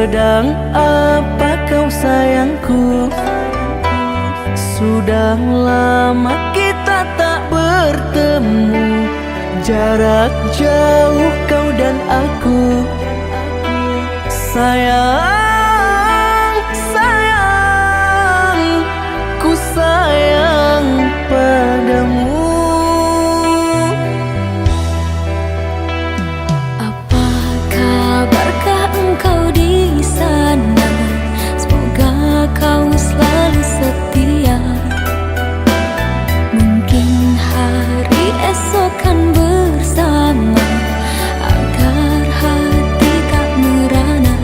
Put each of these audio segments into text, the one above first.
Sedang apa kau sayangku? Sudah lama kita tak bertemu, jarak jauh kau dan aku. Sayang, sayang, ku sayang padamu. Apa kabarkah engkau di sana? Semoga kau selalu setia. Mungkin hari esok kan bersama, agar hati tak merana.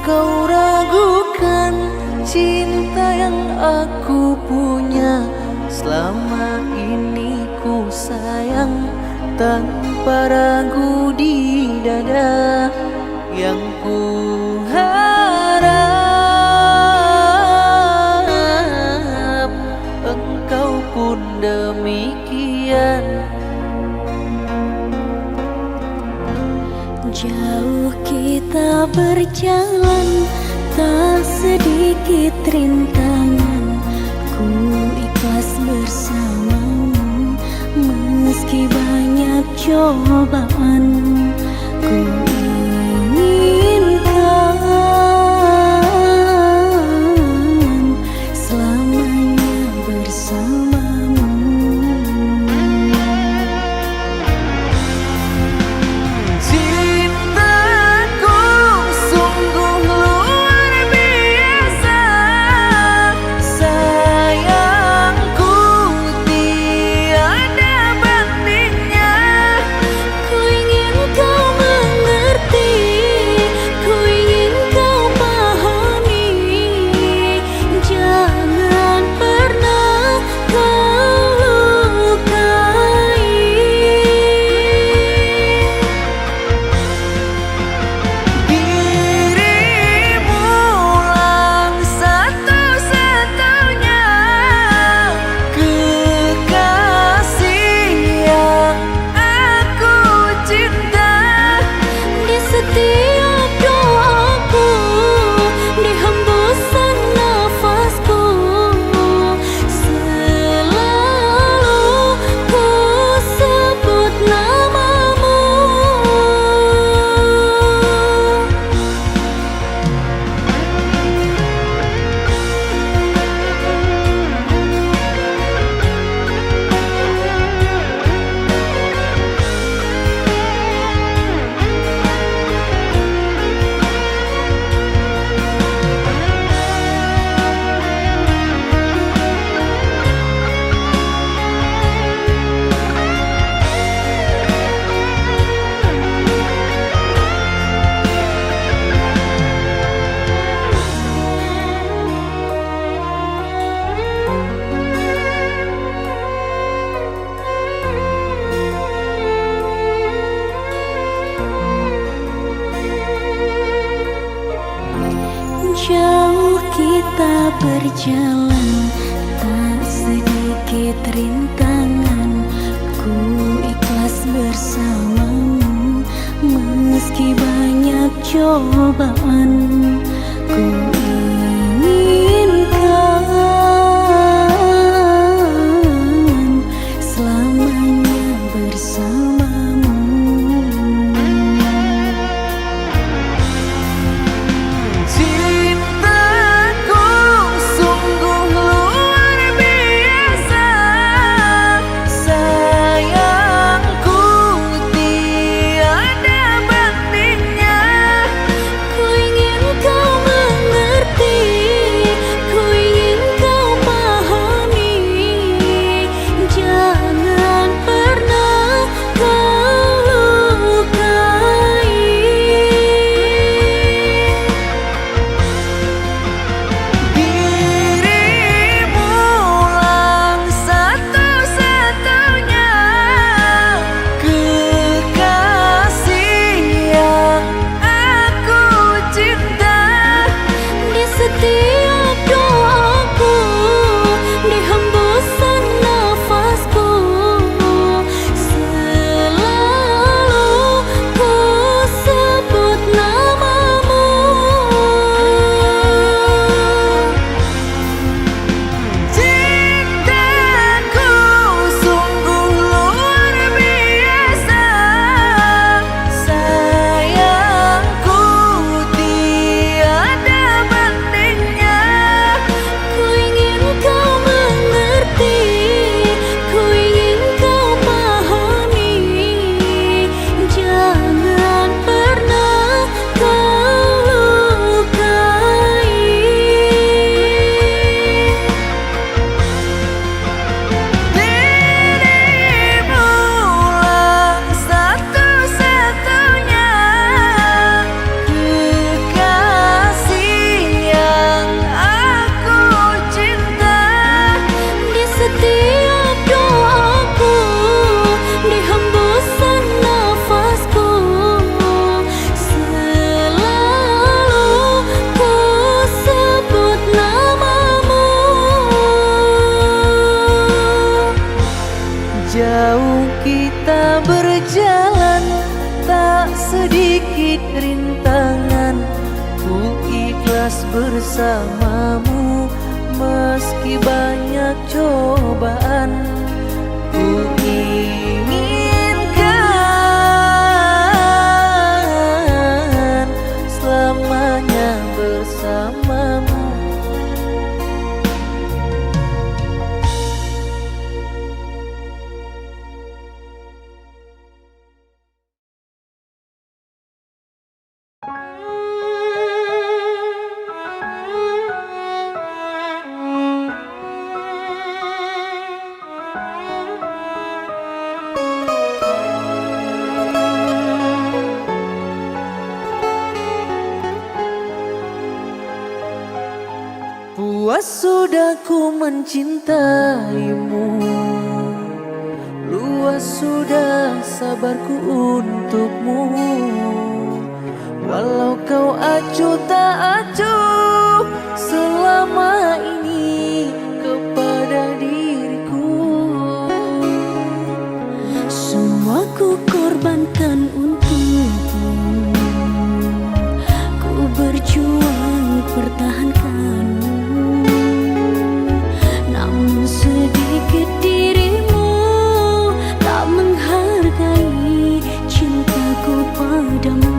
kau ragukan cinta yang aku punya. Selama ini ku sayang tanpa ragu di dada. Yang ku harap engkau pun demikian. Jauh kita berjalan, tak sedikit rintangan. Ku ikhlas bersamamu, meski banyak cobaan. Ku inginkan selamanya bersamamu. Cintaku sungguh luar biasa, sayangku tiada bandingnya. Ku ingin kau mengerti, ku ingin kau pahami. Jangan pernah kau lukai. Dirimulah satu-satunya kekasih yang aku cinta. Di setiap doaku, di hembusan nafasku, selalu ku sebut namamu. Jauh kita berjalan, tak sedikit rintangan. Ku ikhlas bersamamu, meski banyak cobaan. Ku inginkan selamanya bersamamu. Cintaku sungguh luar biasa, sayangku tiada bandingnya. Ku ingin kau terus bersamamu meski banyak cobaan. Ku inginkan selamanya bersamamu. Puas sudah ku mencintaimu, luas sudah sabarku untukmu. Walau kau acuh tak acuh selama ini kepada diriku. Semua ku korbankan untukmu, ku berjuang pertahankanmu. Namun sedikit dirimu tak menghargai cintaku padamu.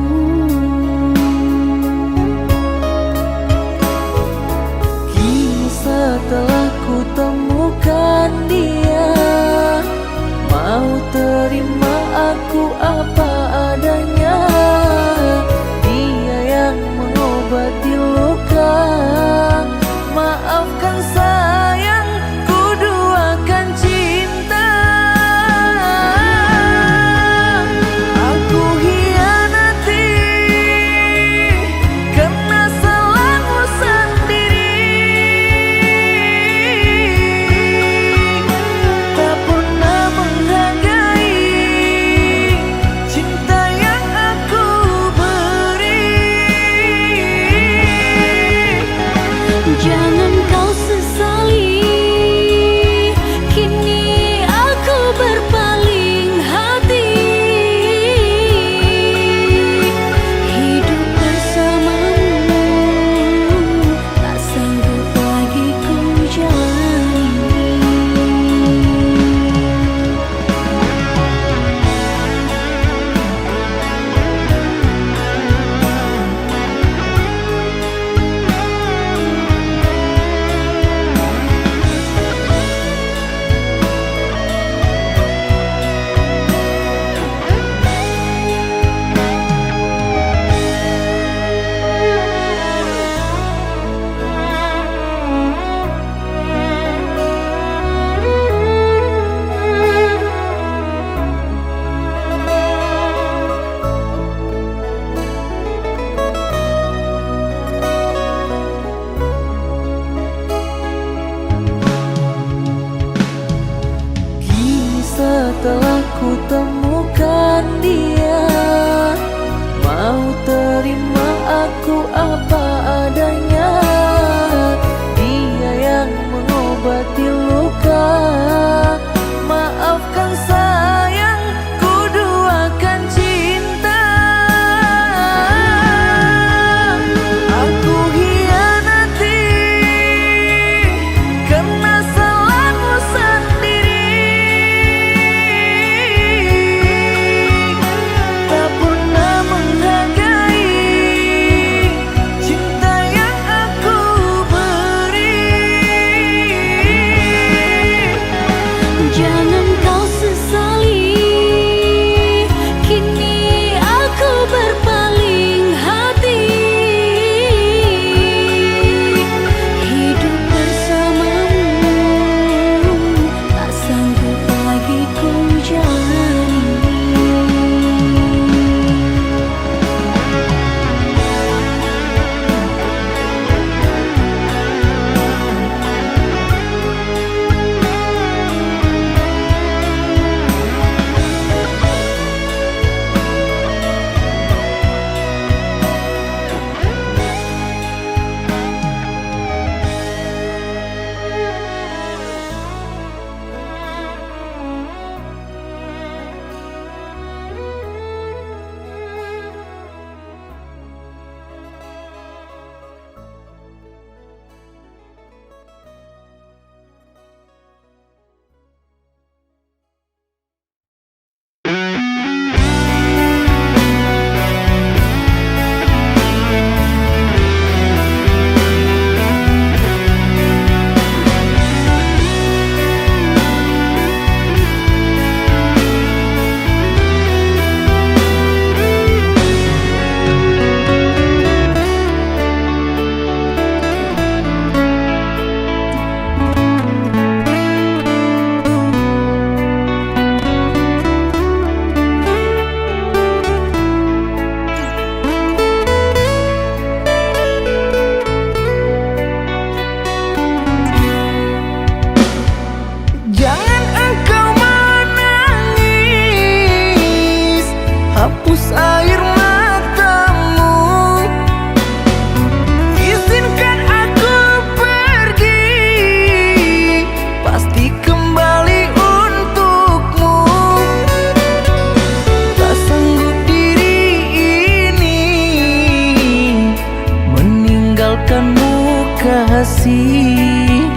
kasih.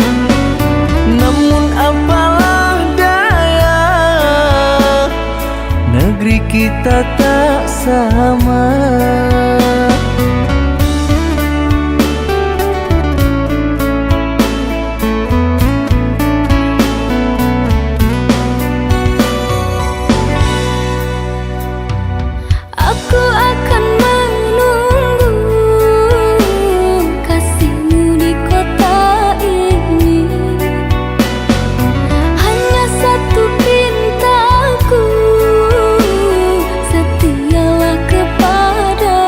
Namun apalah daya, negeri kita tak sama. Aku akan menunggu kasihmu di kota ini. Hanya satu pintaku, setialah kepadaku.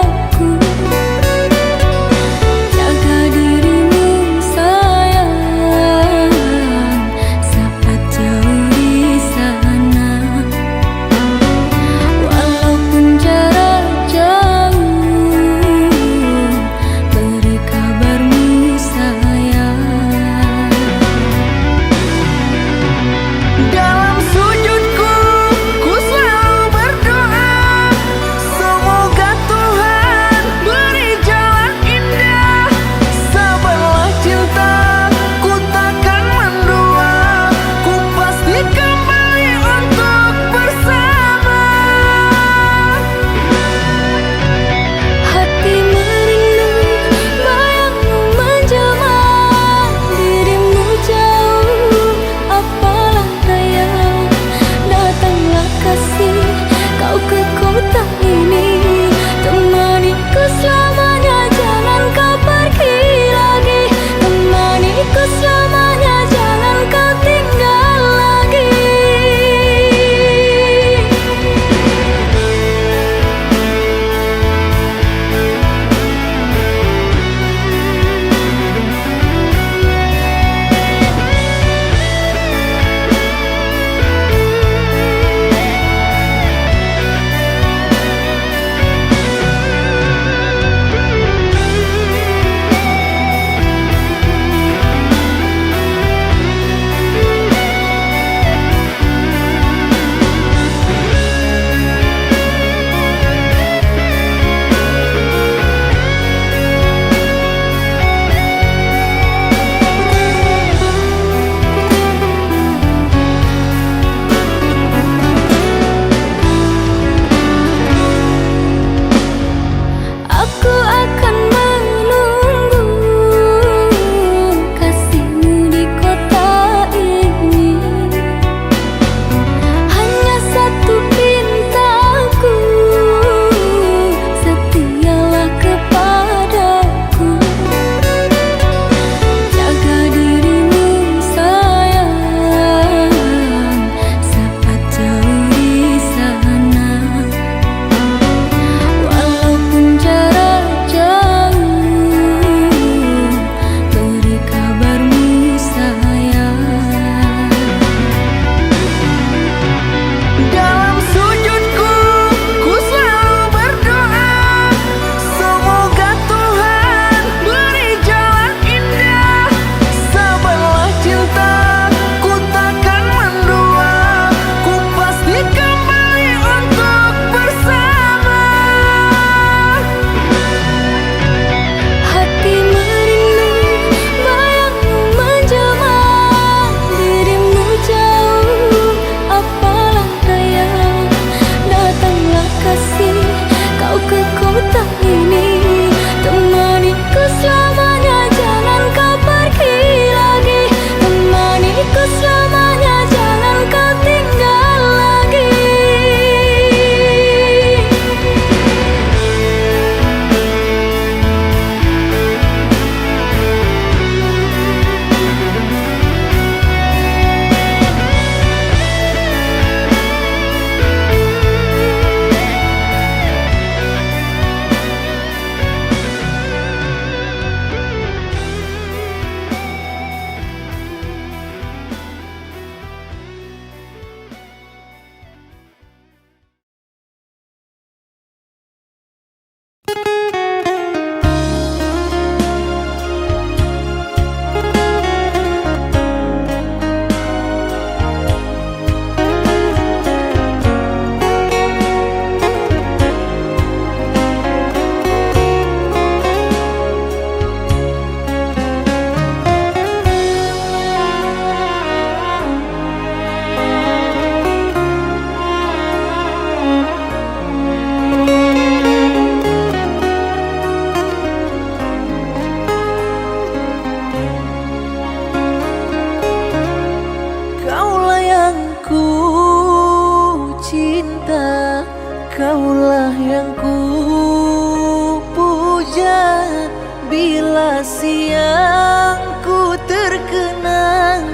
siang ku terkenang,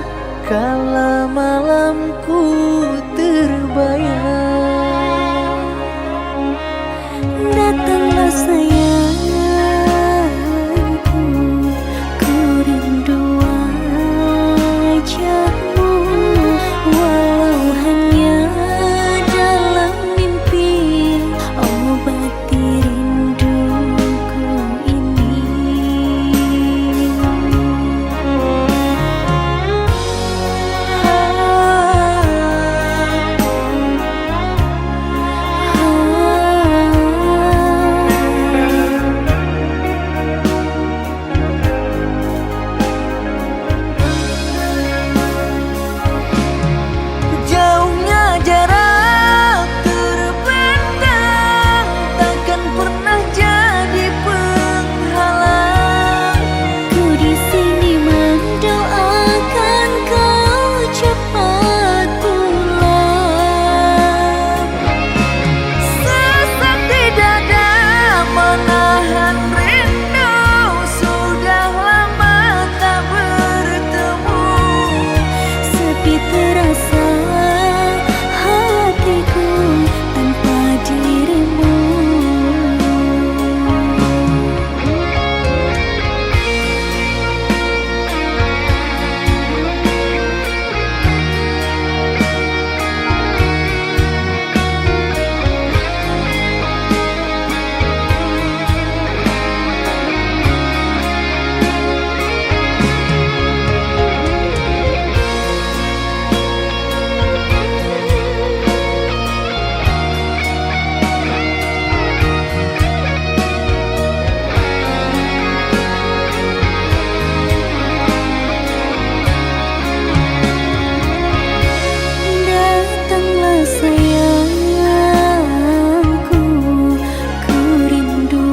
kala malamku terbayang. Datanglah sayangku, ku rindu wajahmu, walau hanya dalam mimpi, obati rinduku ini. Jauhnya jarak terbentang, takkan pernah jadi penghalang. Ku di sini mendoakan kau cepat pulang. Sesak di dada menahan rindu, sudah lama tak bertemu. Sepi terasa hatiku tanpa dirimu. Datanglah sayangku, ku rindu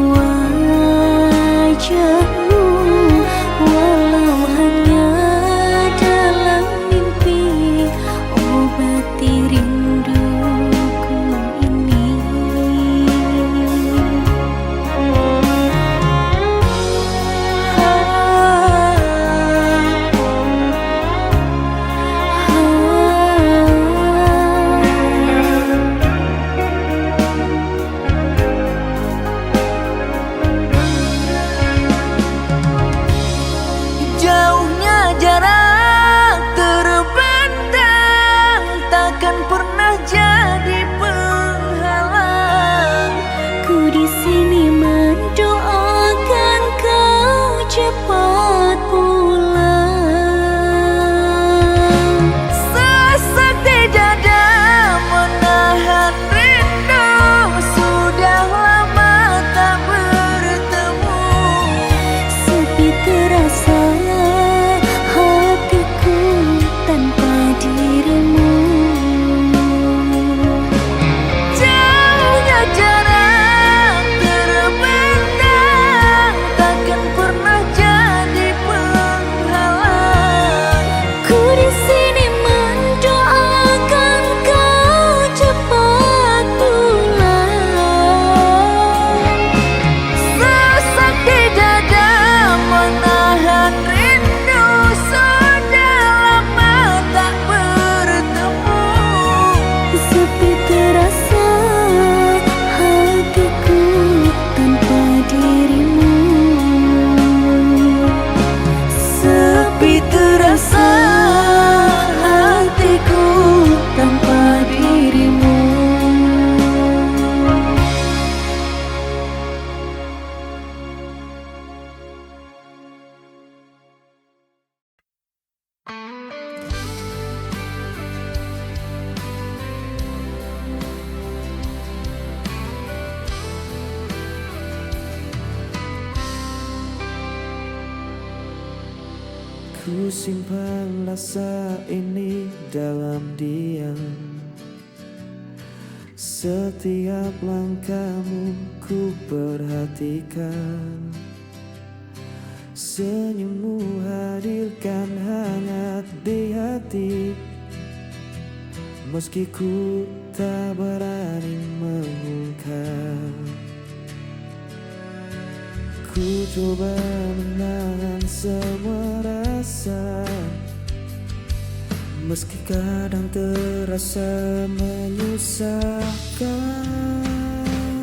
wajahmu, walau hanya dalam mimpi, obati rinduku ini. Jauhnya jarak terbentang, takkan pernah jadi penghalang. Ku di sini mendoakan kau cepat pulang. Sesak di dada menahan rindu, sudah lama tak bertemu. Sepi terasa hatiku tanpa dirimu. Jauhnya jarak terbentang, takkan pernah jadi penghalang. Ku di sini mendoakan kau cepat pulang. Sesak di dada menahan rindu, sudah lama tak bertemu. Sepi terasa hatiku tanpa dirimu. Sepi terasa hatiku tanpa dirimu. Ku simpan rasa ini dalam diam. Setiap langkahmu ku perhatikan. Senyummu hadirkan hangat di hati. Meski ku tak berani mengungkap. Ku Ku coba menahan semua rasa, meski kadang terasa menyusahkan.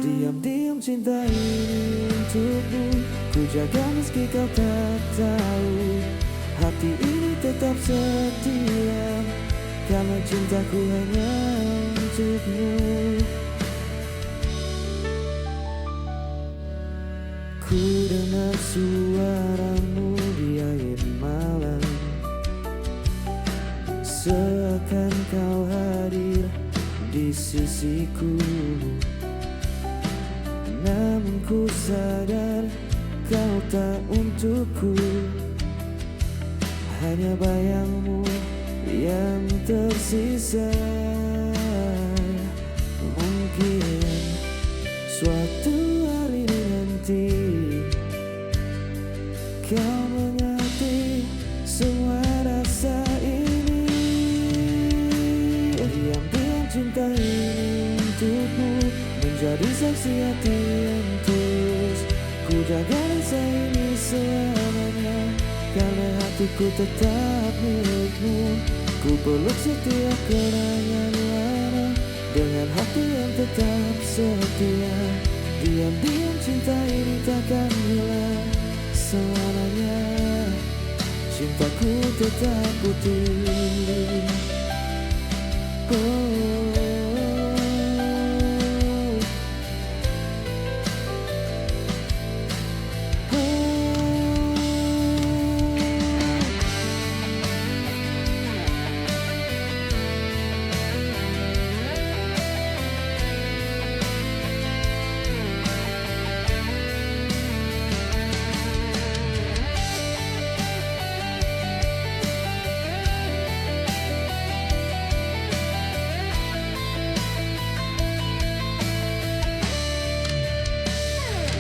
Diam-diam cinta ini untukmu ku jaga meski kau tak tahu. Hati ini tetap setia karena cintaku hanya untukmu. Ku dengar suaramu di akhir malam, seakan kau hadir di sisiku. Namun ku sadar kau tak untukku, hanya bayangmu yang tersisa. Mungkin suatu hari nanti kau mengerti semua rasa ini. Diam-diam cinta ini untukmu menjadi saksi hati yang tulus. Ku jaga rasa ini selamanya karena hatiku tetap milikmu. Ku peluk setiap kenangan lama dengan hati yang tetap setia. Diam-diam cinta ini takkan hilang selamanya. Cintaku tetap utuh.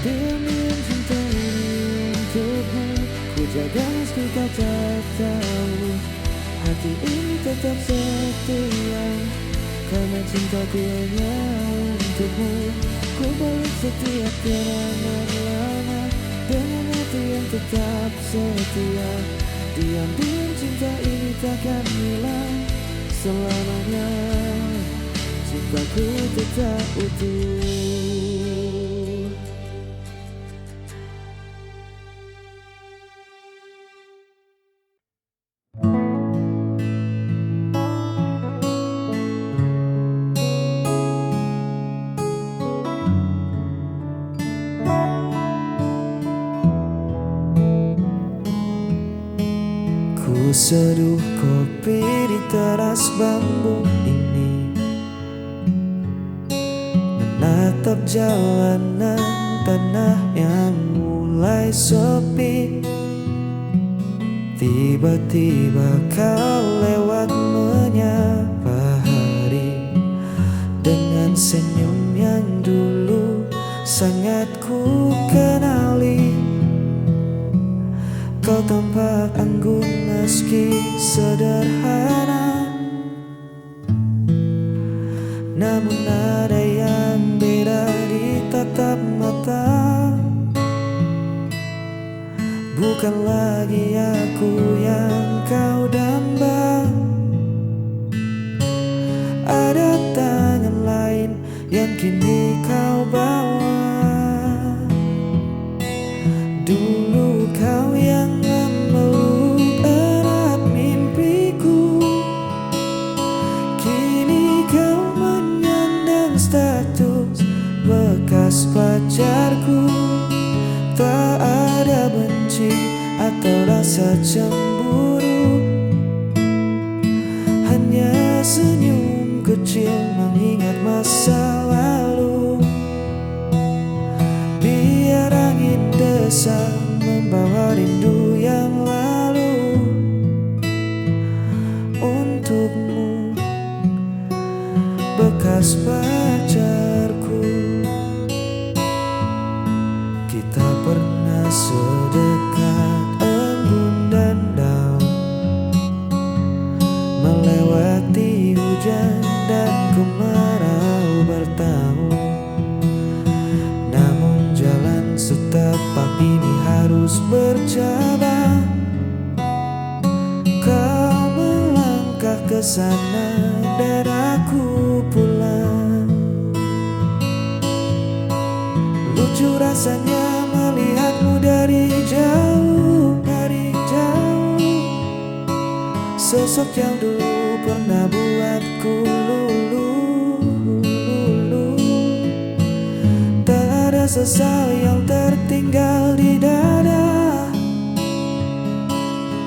Diam-diam cinta ini untukmu ku jaga meski kau tak tahu. Hati ini tetap setia karena cintaku hanya untukmu. Ku balik setiap kenangan lama dengan hati yang tetap setia. Diam-diam cinta ini takkan hilang selamanya. Cintaku tetap utuh. Ku seduh kopi di teras bambu ini, menatap jalanan tanah yang mulai sepi. Tiba-tiba kau lewat menyapa hari dengan senyum yang dulu sangat ku kenali. Kau tampak anggun meski sederhana, namun ada yang beda di tatap mata. Bukan lagi aku yang kau damba, ada tangan lain yang kini kau bawa. Dulu kau yang memeluk erat mimpiku, kini kau menyandang status bekas pacarku. Tak ada benci atau rasa cemburu, hanya senyum kecil mengingat masa lalu. Biar angin desa membawa rindu yang lalu. Untukmu bekas pacarku, kita pernah sedekat embun dan daun, melewati hujan dan kemarau bertahun. Namun jalan setapak ini ke sana dan aku pulang. Lucu rasanya melihatmu dari jauh, dari jauh. Sosok yang dulu pernah buatku luluh. Tak ada sesal yang tertinggal di dada.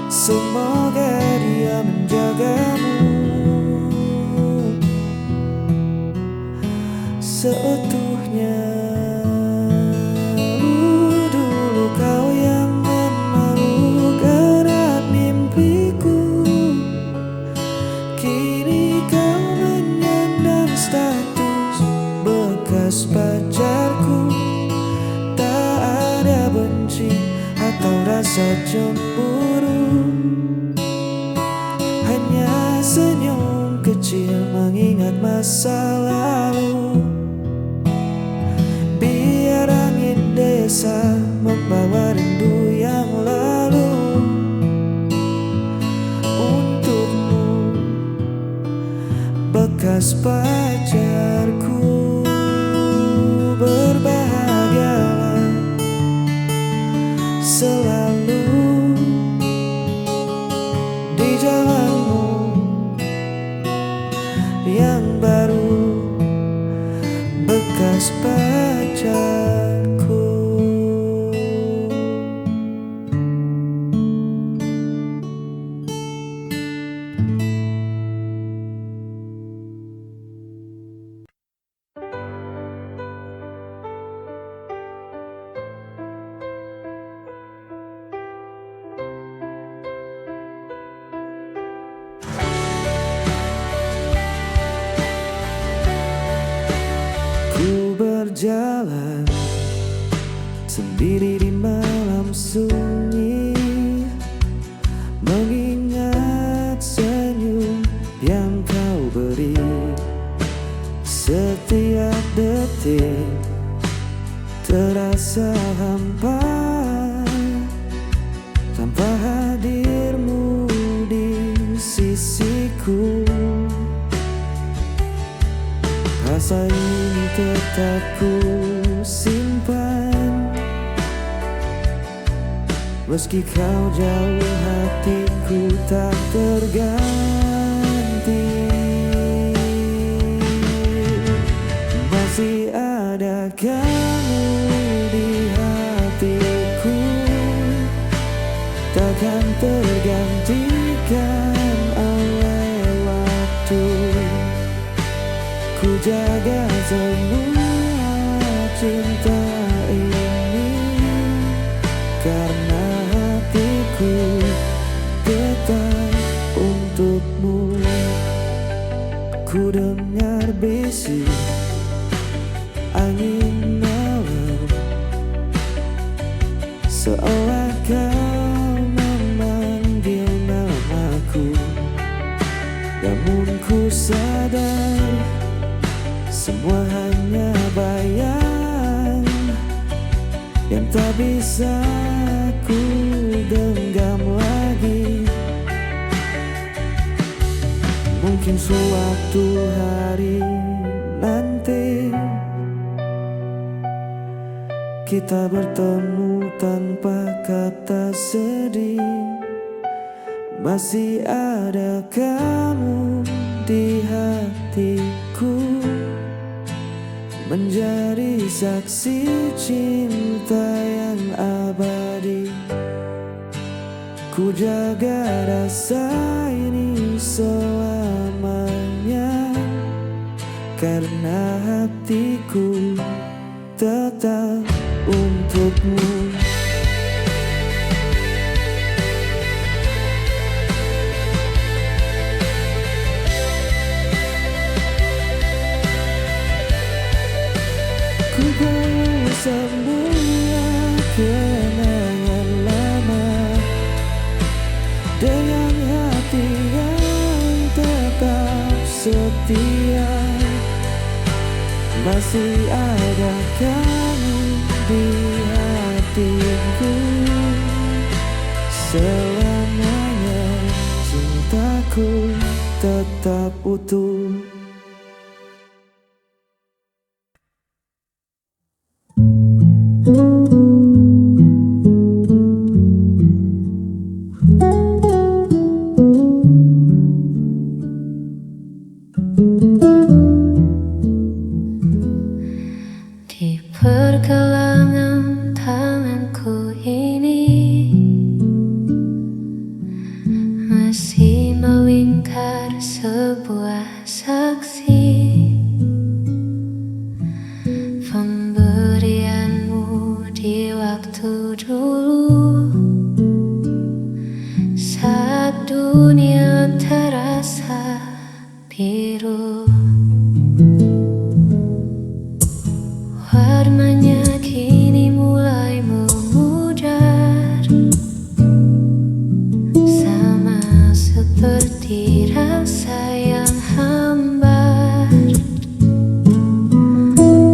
Semoga dia menjagamu seutuhnya. Dulu kau yang memeluk erat mimpiku, kini kau menyandang status bekas pacarku. Tak ada benci atau rasa cemburu, hanya senyum kecil mengingat masa lalu. Biar angin desa membawa rindu yang lalu. Untukmu bekas pacarku, berbahagialah selalu di jalanmu yang baru, bekas pacarku. Ku berjalan sendiri di malam sunyi, mengingat senyum yang kau beri. Setiap detik terasa hampa tanpa hadirmu di sisiku. Rasa ini tetap ku simpan, meski kau jauh hatiku tak terganti. Masih ada kamu di hatiku, takkan tergantikan oleh waktu. Ku jaga semua cinta ini, karena hatiku tetap untukmu. Ku dengar bisik angin malam, seolah kau memanggil namaku. Namun ku sadar semua hanya bayang yang tak bisa ku genggam lagi. Mungkin suatu hari nanti kita bertemu tanpa kata sedih. Masih ada kamu di hatiku, menjadi saksi cinta yang abadi. Ku jaga rasa ini selamanya, karena hatiku tetap untukmu. Ku bawa semua kenangan lama dengan hati yang tetap setia. Masih ada kamu di hatiku, selamanya cintaku tetap utuh. Di pergelangan tanganku ini masih melingkar sebuah saksi pemberianmu di waktu dulu, saat dunia terasa biru. Warnanya kini mulai memudar, sama seperti rasa yang hambar.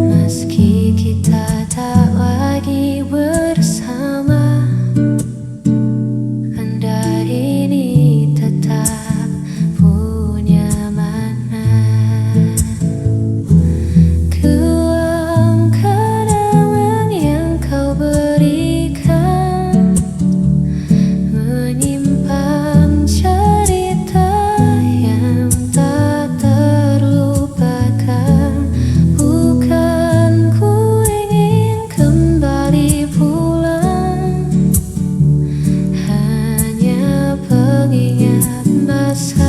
Meski kita tak lagi bersama, benda ini tetap punya makna. Kenangan yang kau berikan menyimpan cerita yang tak terlupakan. Bukan ku ingin kembali pulang, hanya pengingat masa